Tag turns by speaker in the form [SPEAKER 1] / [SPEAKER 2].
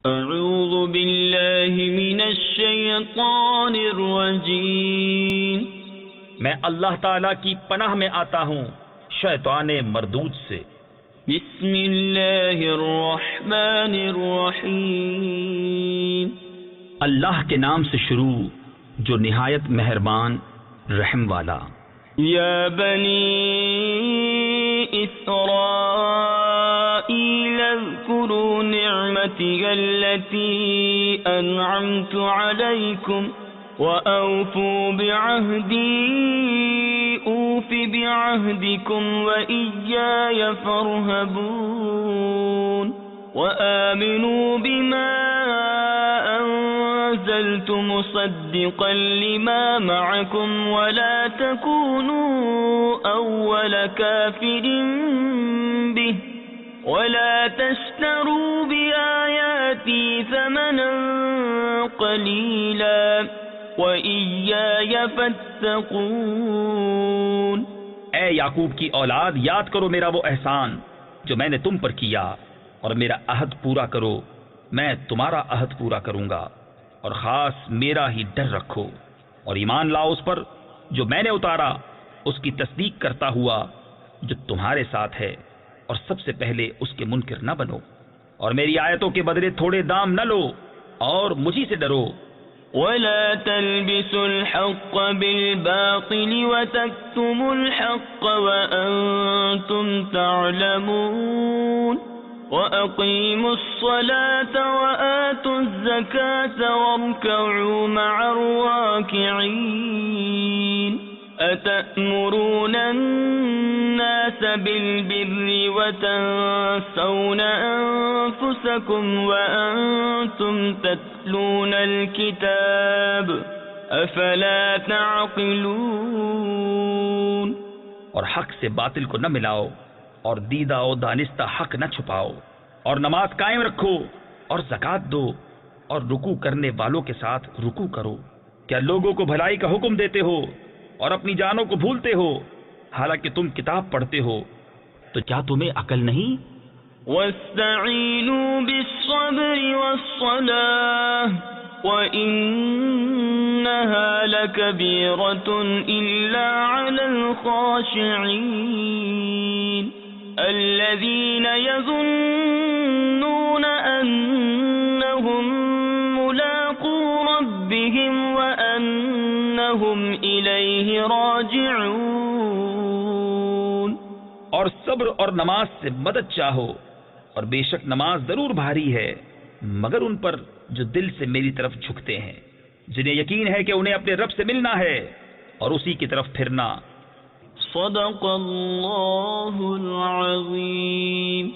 [SPEAKER 1] اعوذ باللہ من الشیطان الرجیم،
[SPEAKER 2] میں اللہ تعالیٰ کی پناہ میں آتا ہوں شیطان مردود سے۔
[SPEAKER 1] بسم اللہ الرحمن الرحیم،
[SPEAKER 2] اللہ کے نام سے شروع جو نہایت مہربان رحم والا۔
[SPEAKER 1] یا بنی اسرائیل اذکروا نعمتی التي انعمت علیکم وأوفوا بعهدي أوف بعهدكم وإياي فارهبون وآمنوا بما أنزلت مصدقا لما معكم ولا تكونوا أول كافر به ولا تشتروا بآياتي ثمنا قليلا وَإِيَّايَ فَاتَّقُونَ۔
[SPEAKER 2] اے یعقوب کی اولاد، یاد کرو میرا وہ احسان جو میں نے تم پر کیا، اور میرا عہد پورا کرو، میں تمہارا عہد پورا کروں گا، اور خاص میرا ہی ڈر رکھو، اور ایمان لاؤ اس پر جو میں نے اتارا، اس کی تصدیق کرتا ہوا جو تمہارے ساتھ ہے، اور سب سے پہلے اس کے منکر نہ بنو، اور میری آیتوں کے بدلے تھوڑے دام نہ لو، اور مجھی سے ڈرو۔
[SPEAKER 1] ولا تلبسوا الحق بالباطل وتكتموا الحق وأنتم تعلمون وأقيموا الصلاة وآتوا الزكاة واركعوا مع الراكعين أتأمرون الناس بالبر وتنسون أنفسكم وأنتم تتلون الكتاب أفلا تعقلون۔
[SPEAKER 2] اور حق سے باطل کو نہ ملاؤ، اور دیدہ و دانستہ حق نہ چھپاؤ، اور نماز قائم رکھو، اور زکوٰۃ دو، اور رکوع کرنے والوں کے ساتھ رکوع کرو۔ کیا لوگوں کو بھلائی کا حکم دیتے ہو اور اپنی جانوں کو بھولتے ہو، حالانکہ تم کتاب پڑھتے ہو؟ تو کیا تمہیں عقل نہیں؟
[SPEAKER 1] وَاسْتَعِینُوا بِالصَّبْرِ وَالصَّلَاةِ وَإِنَّهَا لَكَبِیرَةٌ إِلَّا عَلَى الْخَاشِعِینَ الَّذِینَ يَظُنُّونَ أَنَّهُم مُّلَاقُو رَبِّهِمْ وَأَنَّهُمْ إِلَيْهِ راجعون۔
[SPEAKER 2] اور صبر اور نماز سے مدد چاہو، اور بے شک نماز ضرور بھاری ہے مگر ان پر جو دل سے میری طرف جھکتے ہیں، جنہیں یقین ہے کہ انہیں اپنے رب سے ملنا ہے اور اسی کی طرف پھرنا۔
[SPEAKER 1] صدق اللہ العظیم۔